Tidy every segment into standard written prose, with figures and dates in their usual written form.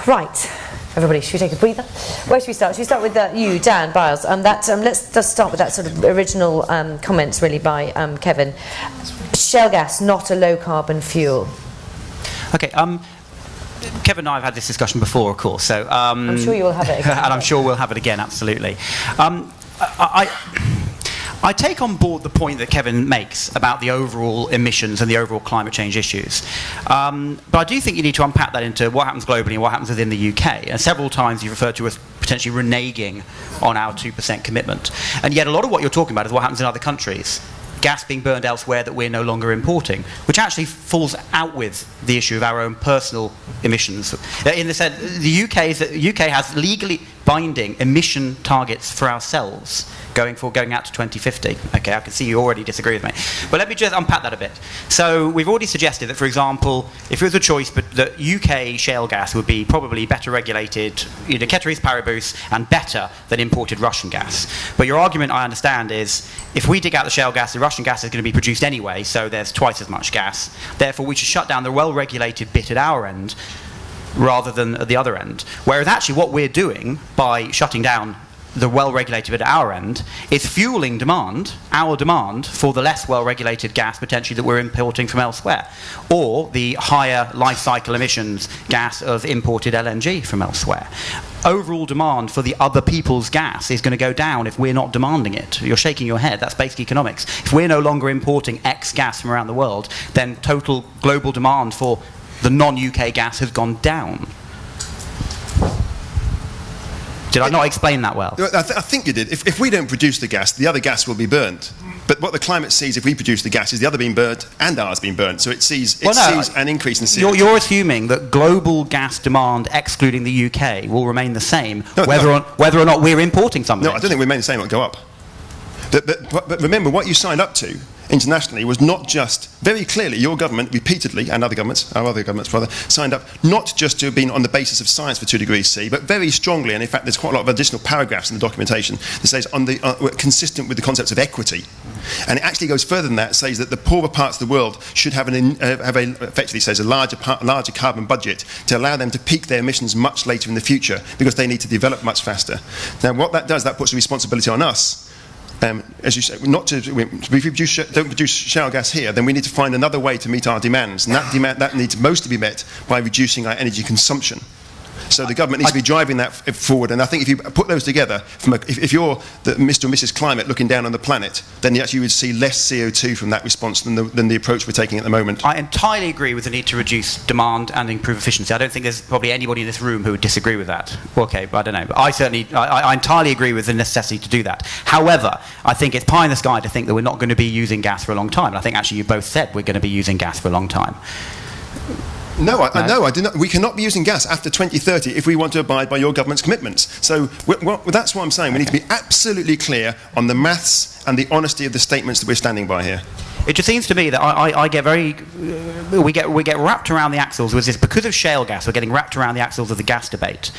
Right, everybody, should we take a breather? Where should we start? Should we start with you, Dan, Byles? Let's just start with that sort of original comments, really, by Kevin. Shale gas, not a low-carbon fuel. Okay, Kevin and I have had this discussion before, of course. So I'm sure you will have it again. And I'm sure we'll have it again, absolutely. I take on board the point that Kevin makes about the overall emissions and the overall climate change issues. But I do think you need to unpack that into what happens globally and what happens within the UK. And several times you've referred to us potentially reneging on our 2% commitment. And yet a lot of what you're talking about is what happens in other countries. Gas being burned elsewhere that we're no longer importing, which actually falls out with the issue of our own personal emissions. In the sense, the UK has legally binding emission targets for ourselves going out to 2050. Okay, I can see you already disagree with me. But let me just unpack that a bit. So we've already suggested that, for example, if it was a choice, but that UK shale gas would be probably better regulated, ceteris paribus, and better than imported Russian gas. But your argument, I understand, is if we dig out the shale gas, the Russian gas is going to be produced anyway, so there's twice as much gas. Therefore, we should shut down the well-regulated bit at our end rather than at the other end. Whereas actually what we're doing by shutting down the well-regulated bit at our end is fueling demand, our demand, for the less well-regulated gas potentially that we're importing from elsewhere, or the higher life cycle emissions gas of imported LNG from elsewhere. Overall demand for the other people's gas is going to go down if we're not demanding it. You're shaking your head. That's basic economics. If we're no longer importing X gas from around the world, then total global demand for the non-UK gas has gone down. Did I not explain that well? I think you did. If we don't produce the gas, the other gas will be burnt. But what the climate sees if we produce the gas is the other being burnt and ours being burnt. So it sees an increase in CO2. You're assuming that global gas demand, excluding the UK, will remain the same, whether or not we're importing something. No, I don't think we remain the same. It'll go up. But remember, what you signed up to internationally was not just, very clearly, your government repeatedly, and other governments rather, signed up not just to have been on the basis of science for 2 degrees C, but very strongly, and in fact there's quite a lot of additional paragraphs in the documentation that says consistent with the concepts of equity. And it actually goes further than that. It says that the poorer parts of the world should have effectively says a larger carbon budget to allow them to peak their emissions much later in the future because they need to develop much faster. Now what that does, that puts the responsibility on us. As you say, if we don't produce shale gas here, then we need to find another way to meet our demands, and that needs mostly be met by reducing our energy consumption. So the government needs to be driving that forward, and I think if you put those together, if you're the Mr. and Mrs. Climate looking down on the planet, then you would see less CO2 from that response than the approach we're taking at the moment. I entirely agree with the need to reduce demand and improve efficiency. I don't think there's probably anybody in this room who would disagree with that. Okay, but I don't know. But I entirely agree with the necessity to do that. However, I think it's pie in the sky to think that we're not going to be using gas for a long time. And I think actually you both said we're going to be using gas for a long time. No, I do not. We cannot be using gas after 2030 if we want to abide by your government's commitments. So that's what I'm saying. We need to be absolutely clear on the maths and the honesty of the statements that we're standing by here. It just seems to me that I get very we get wrapped around the axles with this because of shale gas. We're getting wrapped around the axles of the gas debate.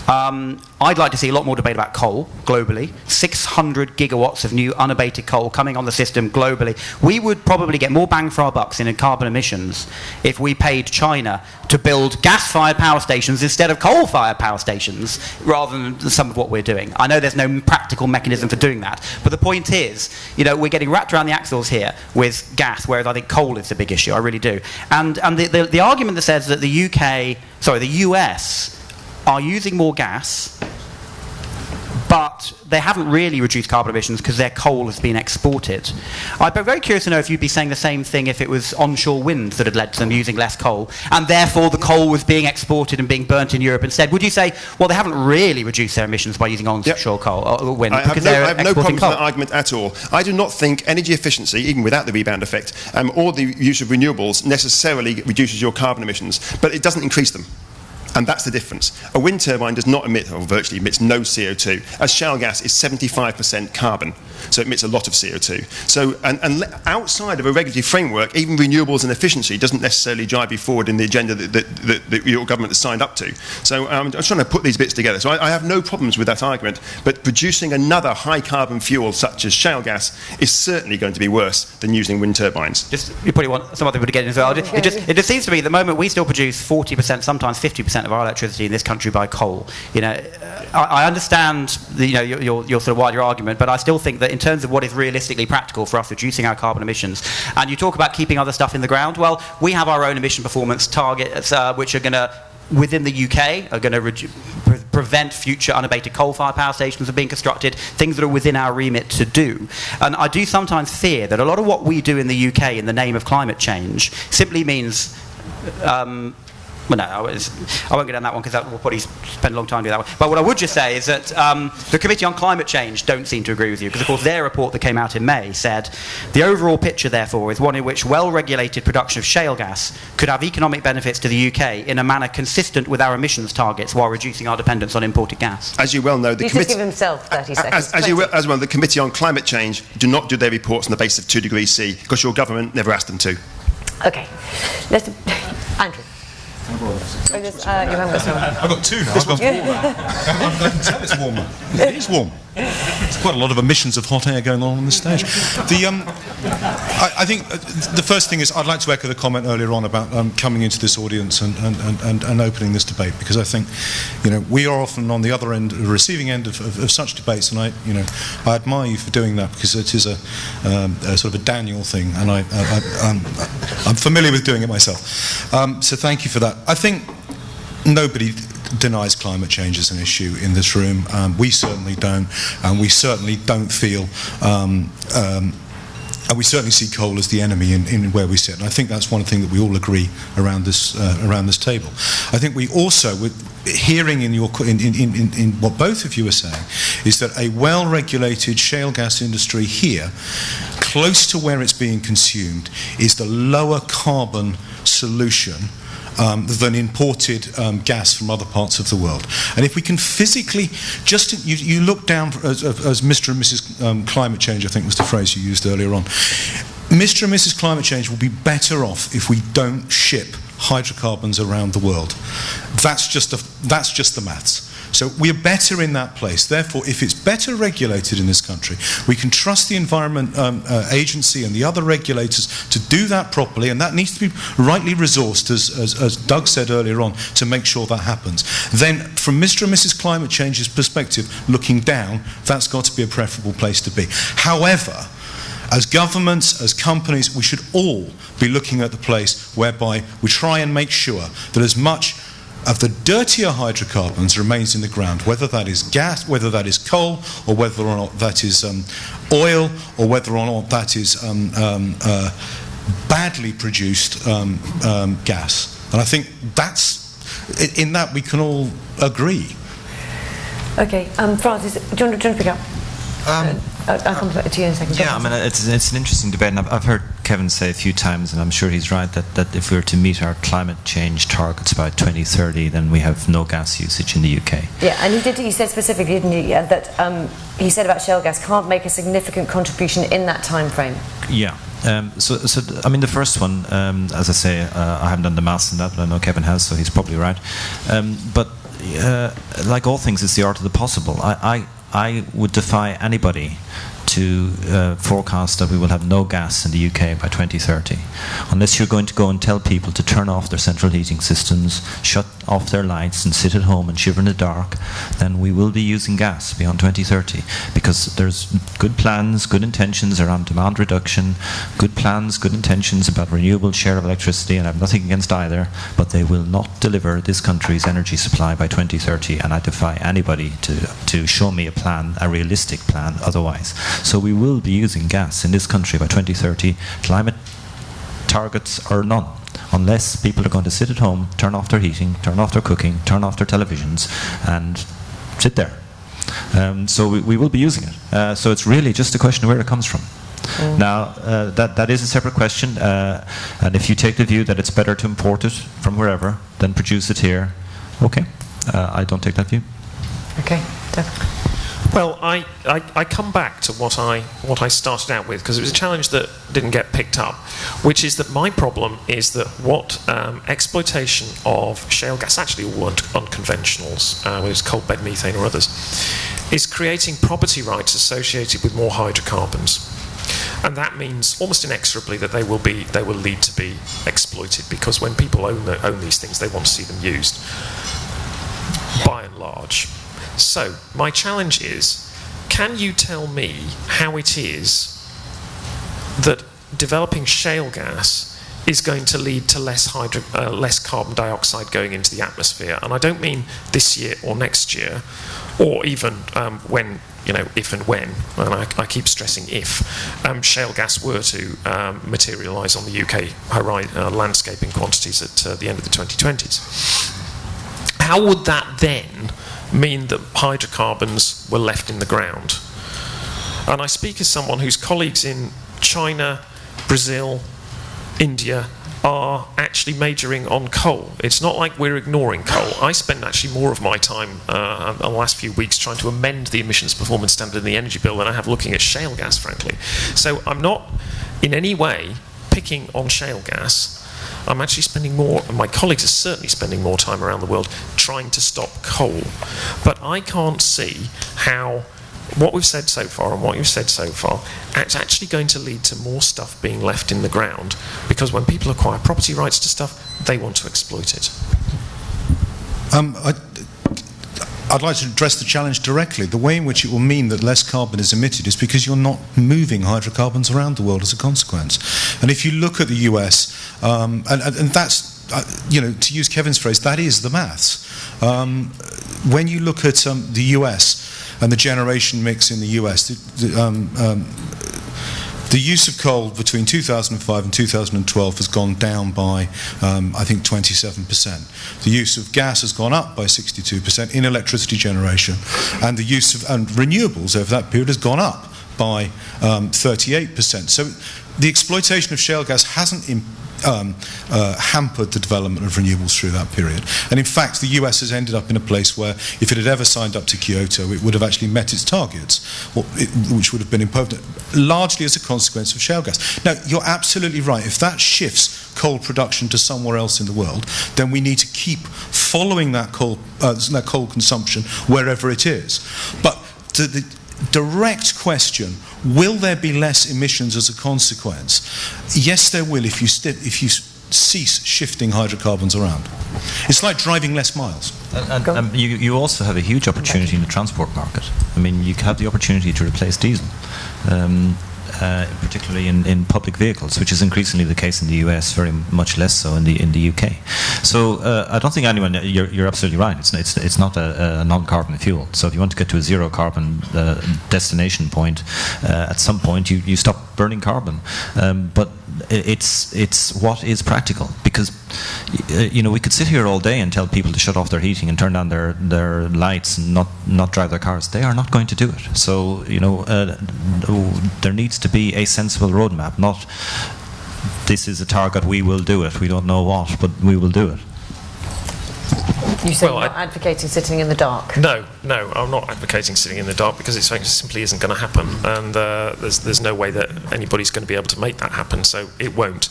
I'd like to see a lot more debate about coal globally. 600 gigawatts of new unabated coal coming on the system globally. We would probably get more bang for our bucks in carbon emissions if we paid China to build gas-fired power stations instead of coal-fired power stations, rather than some of what we're doing. I know there's no practical mechanism for doing that, but the point is, we're getting wrapped around the axles here with gas, whereas I think coal is the big issue. I really do. And the argument that says that the US are using more gas, but they haven't really reduced carbon emissions because their coal has been exported. I'd be very curious to know if you'd be saying the same thing if it was onshore wind that had led to them using less coal, and therefore the coal was being exported and being burnt in Europe instead. Would you say, well, they haven't really reduced their emissions by using onshore coal or wind? I have no problem with that argument at all. I do not think energy efficiency, even without the rebound effect, or the use of renewables necessarily reduces your carbon emissions, but it doesn't increase them. And that's the difference. A wind turbine does not emit, or virtually emits no CO2, as shale gas is 75% carbon, so it emits a lot of CO2. So, and outside of a regulatory framework, even renewables and efficiency doesn't necessarily drive you forward in the agenda that your government has signed up to. So I'm trying to put these bits together. So I have no problems with that argument, but producing another high carbon fuel such as shale gas is certainly going to be worse than using wind turbines. You probably want some other people to get in as well. It just seems to me at the moment we still produce 40%, sometimes 50% of our electricity in this country by coal. You know, I understand the, you know, your sort of wider argument, but I still think that in terms of what is realistically practical for us reducing our carbon emissions, and you talk about keeping other stuff in the ground, well, we have our own emission performance targets, which are going to, within the UK, are going to prevent future unabated coal-fired power stations from being constructed, things that are within our remit to do. And I do sometimes fear that a lot of what we do in the UK in the name of climate change simply means well, no, I won't get down that one because that will probably spend a long time doing that one. But what I would just say is that the Committee on Climate Change don't seem to agree with you, because, of course, their report that came out in May said the overall picture, therefore, is one in which well-regulated production of shale gas could have economic benefits to the UK in a manner consistent with our emissions targets while reducing our dependence on imported gas. As you well know, the Committee... give himself 30 seconds. As well, the Committee on Climate Change do not do their reports on the basis of 2 degrees C, because your government never asked them to. OK. Let's... Andrew. I've got two now. I've got warmer. I can tell it's warmer. It is warm. There's quite a lot of emissions of hot air going on this stage. I think the first thing is I'd like to echo the comment earlier on about coming into this audience and opening this debate, because I think, you know, we are often on the other end, the receiving end of such debates, and I admire you for doing that, because it is a sort of a Daniel thing, and I'm familiar with doing it myself. So thank you for that. I think nobody denies climate change as an issue in this room. We certainly don't, and we certainly don't feel, and we certainly see coal as the enemy in where we sit. And I think that's one thing that we all agree around this table. I think we also, with hearing in what both of you are saying, is that a well-regulated shale gas industry here, close to where it's being consumed, is the lower carbon solution than imported gas from other parts of the world. And if we can physically, you look down, as Mr. and Mrs. Climate Change, I think was the phrase you used earlier on, Mr. and Mrs. Climate Change will be better off if we don't ship hydrocarbons around the world. That's just the maths. So we're better in that place. Therefore, if it's better regulated in this country, we can trust the Environment Agency and the other regulators to do that properly, and that needs to be rightly resourced, as Doug said earlier on, to make sure that happens. Then, from Mr. and Mrs. Climate Change's perspective, looking down, that's got to be a preferable place to be. However, as governments, as companies, we should all be looking at the place whereby we try and make sure that as much of the dirtier hydrocarbons remains in the ground, whether that is gas, whether that is coal, or whether or not that is oil, or whether or not that is badly produced gas. And I think that's, in that we can all agree. Okay, Francis, do you want to pick up? I'll come back to you in a second. Yeah, I mean, it's an interesting debate, and I've heard Kevin say a few times, and I'm sure he's right, that if we were to meet our climate change targets by 2030, then we have no gas usage in the UK. Yeah, and he said specifically, didn't he, that he said about shale gas can't make a significant contribution in that time frame. Yeah. So I mean, the first one, as I say, I haven't done the maths on that, but I know Kevin has, so he's probably right. But like all things, it's the art of the possible. I would defy anybody to forecast that we will have no gas in the UK by 2030. Unless you're going to go and tell people to turn off their central heating systems, shut off their lights and sit at home and shiver in the dark, then we will be using gas beyond 2030, because there's good plans, good intentions around demand reduction, good plans, good intentions about renewable share of electricity, and I have nothing against either, but they will not deliver this country's energy supply by 2030, and I defy anybody to show me a plan, a realistic plan otherwise. So we will be using gas in this country by 2030, climate targets or none, unless people are going to sit at home, turn off their heating, turn off their cooking, turn off their televisions, and sit there. So we will be using it. So it's really just a question of where it comes from. Now, that is a separate question, and if you take the view that it's better to import it from wherever than produce it here, okay, I don't take that view. Okay, Dev. Well, I come back to what I started out with, because it was a challenge that didn't get picked up, which is that my problem is that what exploitation of shale gas, actually all unconventionals, whether it's coal bed methane or others, is creating property rights associated with more hydrocarbons. And that means almost inexorably that they will lead to be exploited, because when people own these things, they want to see them used, by and large. So my challenge is, can you tell me how it is that developing shale gas is going to lead to less carbon dioxide going into the atmosphere? And I don't mean this year or next year, or even when, if and when, and I keep stressing if, shale gas were to materialise on the UK landscape in quantities at the end of the 2020s. How would that then mean that hydrocarbons were left in the ground? And I speak as someone whose colleagues in China, Brazil, India are actually majoring on coal. It's not like we're ignoring coal. I spend actually more of my time the last few weeks trying to amend the emissions performance standard in the energy bill than I have looking at shale gas, frankly. So I'm not in any way picking on shale gas. I'm actually spending more, and my colleagues are certainly spending more time around the world trying to stop coal. But I can't see how what we've said so far and what you've said so far, it's actually going to lead to more stuff being left in the ground, because when people acquire property rights to stuff, they want to exploit it. I'd like to address the challenge directly. The way in which it will mean that less carbon is emitted is because you're not moving hydrocarbons around the world as a consequence. And if you look at the US, and that's, to use Kevin's phrase, that is the maths. When you look at the US, and the generation mix in the US, the use of coal between 2005 and 2012 has gone down by, I think, 27%. The use of gas has gone up by 62% in electricity generation, and the use of renewables over that period has gone up by 38%. So the exploitation of shale gas hasn't hampered the development of renewables through that period. And in fact, the US has ended up in a place where, if it had ever signed up to Kyoto, it would have actually met its targets, which would have been imposed largely as a consequence of shale gas. Now, you're absolutely right. If that shifts coal production to somewhere else in the world, then we need to keep following that coal consumption wherever it is. But the direct question, will there be less emissions as a consequence? Yes, there will if you cease shifting hydrocarbons around. It's like driving less miles. And you also have a huge opportunity in the transport market. I mean, you have the opportunity to replace diesel. Particularly in public vehicles, which is increasingly the case in the US, very much less so in the UK. So I don't think anyone. You're absolutely right. It's not a non-carbon fuel. So if you want to get to a zero carbon destination point, at some point you stop burning carbon. But it's what is practical, because we could sit here all day and tell people to shut off their heating and turn down their lights and not drive their cars. They are not going to do it. So there needs to be a sensible roadmap, not this is a target, we will do it, we don't know what, but we will do it. You say you're not advocating sitting in the dark? No, I'm not advocating sitting in the dark, because it simply isn't going to happen, and there's no way that anybody's going to be able to make that happen, so it won't.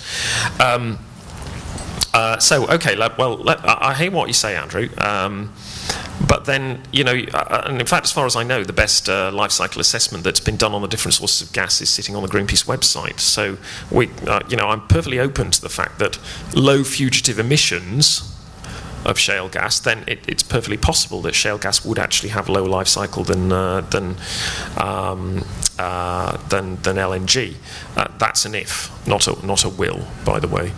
I hear what you say, Andrew. But then, and in fact, as far as I know, the best life cycle assessment that's been done on the different sources of gas is sitting on the Greenpeace website. So, I'm perfectly open to the fact that low fugitive emissions of shale gas, then it's perfectly possible that shale gas would actually have lower life cycle than LNG. That's an if, not a will, by the way.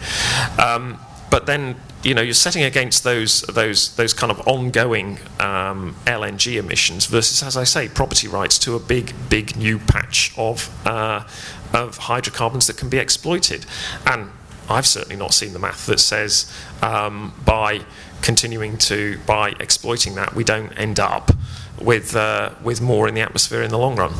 But then, you're setting against those kind of ongoing LNG emissions versus, as I say, property rights to a big new patch of hydrocarbons that can be exploited. And I've certainly not seen the math that says by exploiting that, we don't end up with more in the atmosphere in the long run.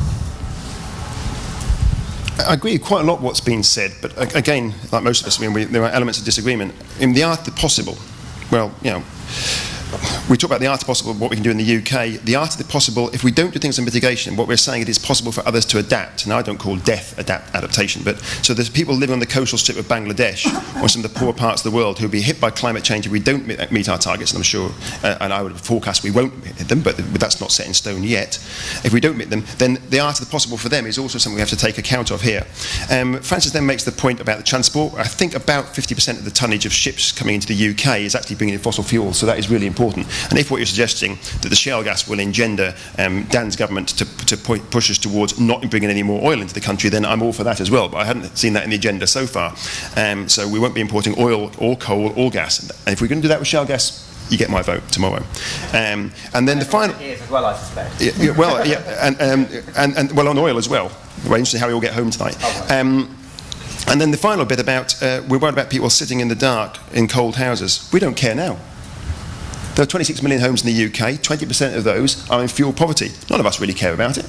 I agree with quite a lot what's been said, but again, like most of us, there are elements of disagreement. In the art of the possible, well, We talk about the art of possible, what we can do in the UK. The art of the possible, if we don't do things on mitigation, what we're saying it is possible for others to adapt. Now, I don't call death adaptation, but so there's people living on the coastal strip of Bangladesh or some of the poor parts of the world who will be hit by climate change if we don't meet our targets, and I'm sure, and I would forecast we won't hit them, but that's not set in stone yet. If we don't meet them, then the art of the possible for them is also something we have to take account of here. Francis then makes the point about the transport. I think about 50% of the tonnage of ships coming into the UK is actually bringing in fossil fuels, so that is really important. And if what you're suggesting that the shale gas will engender Dan's government to push us towards not bringing any more oil into the country, then I'm all for that as well. But I hadn't seen that in the agenda so far. So we won't be importing oil or coal or gas. And if we're going to do that with shale gas, you get my vote tomorrow. And then the final... as well, I suspect. And well, on oil as well. Very interesting how we all get home tonight. Oh, well. And then the final bit about, we're worried about people sitting in the dark in cold houses. We don't care now. There are 26 million homes in the UK, 20% of those are in fuel poverty. None of us really care about it.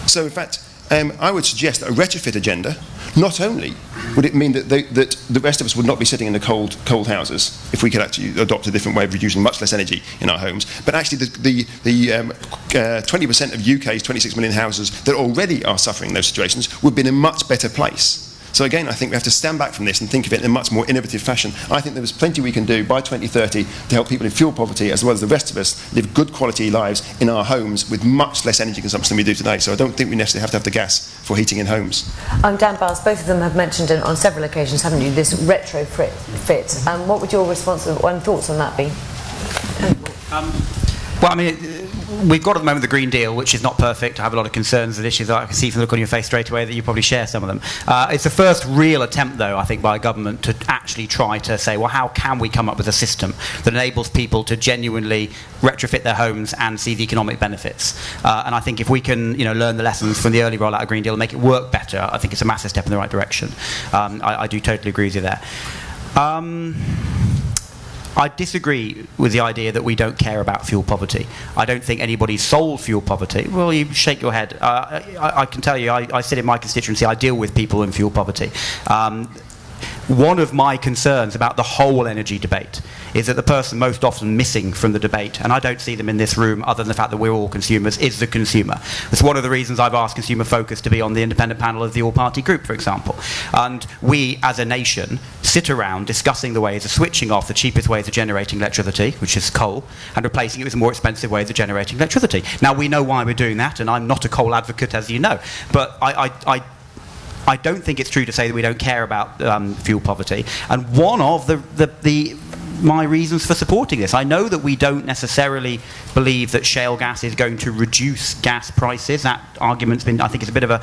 So in fact, I would suggest that a retrofit agenda, not only would it mean that the rest of us would not be sitting in the cold houses if we could actually adopt a different way of reducing much less energy in our homes, but actually the 20% of UK's 26 million houses that already are suffering those situations would be in a much better place. So again, I think we have to stand back from this and think of it in a much more innovative fashion. I think there is plenty we can do by 2030 to help people in fuel poverty, as well as the rest of us, live good quality lives in our homes with much less energy consumption than we do today. So I don't think we necessarily have to have the gas for heating in homes. Dan Byles, both of them have mentioned on several occasions, haven't you, this retrofit. What would your response and thoughts on that be? Well, I mean, we've got at the moment the Green Deal, which is not perfect. I have a lot of concerns and issues. I can see from the look on your face straight away that you probably share some of them. It's the first real attempt, though, I think, by a government to actually try to say, well, how can we come up with a system that enables people to genuinely retrofit their homes and see the economic benefits? And I think if we can, learn the lessons from the early rollout of Green Deal and make it work better, I think it's a massive step in the right direction. I do totally agree with you there. I disagree with the idea that we don't care about fuel poverty. I don't think anybody's solved fuel poverty. Well, you shake your head. I can tell you, I sit in my constituency, I deal with people in fuel poverty. One of my concerns about the whole energy debate is that the person most often missing from the debate, and I don't see them in this room other than the fact that we're all consumers, is the consumer. It's one of the reasons I've asked Consumer Focus to be on the independent panel of the all-party group, for example. And we, as a nation, sit around discussing the ways of switching off the cheapest ways of generating electricity, which is coal, and replacing it with more expensive ways of generating electricity. Now, we know why we're doing that, and I'm not a coal advocate, as you know, but I don't think it's true to say that we don't care about fuel poverty. And one of my reasons for supporting this, I know that we don't necessarily believe that shale gas is going to reduce gas prices. That argument's been, I think, it's a bit of a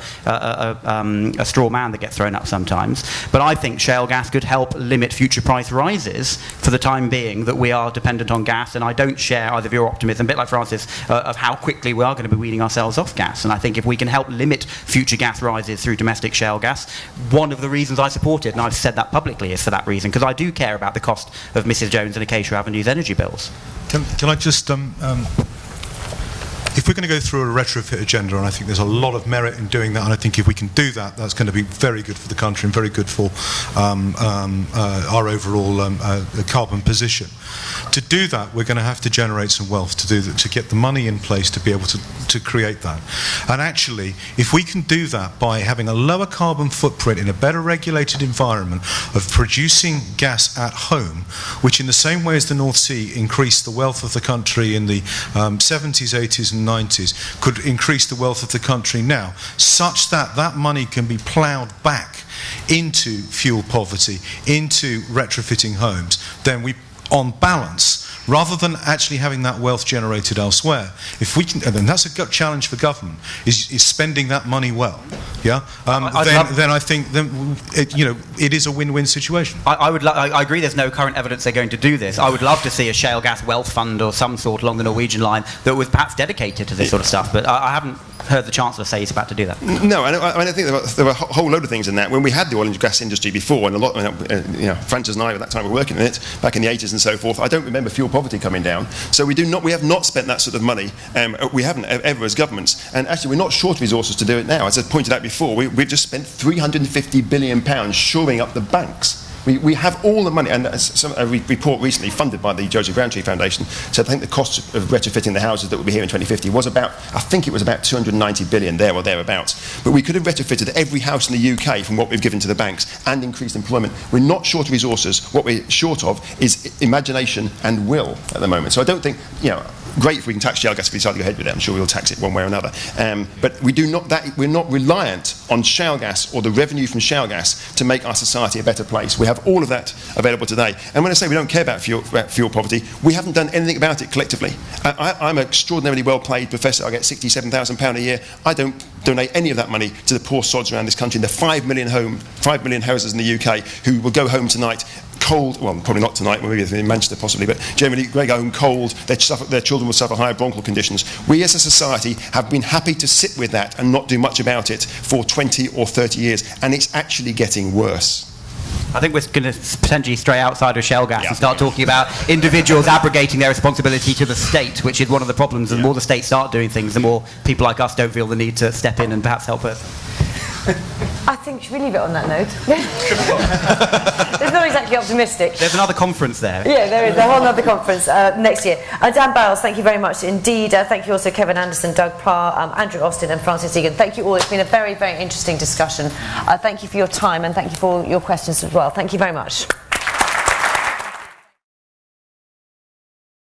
straw man that gets thrown up sometimes. But I think shale gas could help limit future price rises for the time being that we are dependent on gas. And I don't share either of your optimism, a bit like Francis, of how quickly we are going to be weaning ourselves off gas. And I think if we can help limit future gas rises through domestic shale gas, one of the reasons I support it, and I've said that publicly, is for that reason, because I do care about the cost of Mrs. Jones and Acacia Avenue's energy bills. Can I just, if we're going to go through a retrofit agenda, and I think there's a lot of merit in doing that, and I think if we can do that, that's going to be very good for the country and very good for our overall carbon position. To do that, we're going to have to generate some wealth to do that, to get the money in place to be able to create that. And actually, if we can do that by having a lower carbon footprint in a better regulated environment of producing gas at home, which in the same way as the North Sea increased the wealth of the country in the 70s, 80s and 90s, could increase the wealth of the country now, such that that money can be ploughed back into fuel poverty, into retrofitting homes, then we, on balance, rather than actually having that wealth generated elsewhere, if we can, and that's a challenge for government, is spending that money well, yeah. Then I think it is a win-win situation. I agree. There's no current evidence they're going to do this. I would love to see a shale gas wealth fund or some sort along the Norwegian line that was perhaps dedicated to this sort of stuff. But I haven't heard the Chancellor say he's about to do that. No, I think there were a whole load of things in that. When we had the oil and gas industry before, and a lot, Francis and I at that time were working in it back in the 80s and so forth. I don't remember fuel poverty coming down. So we have not spent that sort of money. We haven't ever as governments, and actually we're not short of resources to do it now. As I pointed out before, we've just spent £350 billion shoring up the banks. We have all the money, and a report recently funded by the Joseph Rowntree Foundation said I think the cost of retrofitting the houses that will be here in 2050 was about, I think it was about 290 billion there or thereabouts. But we could have retrofitted every house in the UK from what we've given to the banks and increased employment. We're not short of resources. What we're short of is imagination and will at the moment. So I don't think, great if we can tax shale gas if we decide to go ahead with it. I'm sure we'll tax it one way or another. But we're not reliant on shale gas or the revenue from shale gas to make our society a better place. We have all of that available today. And when I say we don't care about fuel poverty, we haven't done anything about it collectively. I'm an extraordinarily well-paid professor. I get £67,000 a year. I don't donate any of that money to the poor sods around this country. And the 5 million houses in the UK who will go home tonight cold, well, probably not tonight, maybe in Manchester possibly, but generally they go home cold, their children will suffer higher bronchial conditions. We as a society have been happy to sit with that and not do much about it for 20 or 30 years, and it's actually getting worse. I think we're going to potentially stray outside of shale gas and start talking about individuals abrogating their responsibility to the state, which is one of the problems. The more the states start doing things, the more people like us don't feel the need to step in and perhaps help us. I think, should we leave it on that note? It's not exactly optimistic. There's another conference there. Yeah, there is a whole other conference next year. Dan Byles, thank you very much indeed. Thank you also Kevin Anderson, Doug Parr, Andrew Austin and Francis Egan. Thank you all. It's been a very, very interesting discussion. Thank you for your time and thank you for your questions as well. Thank you very much.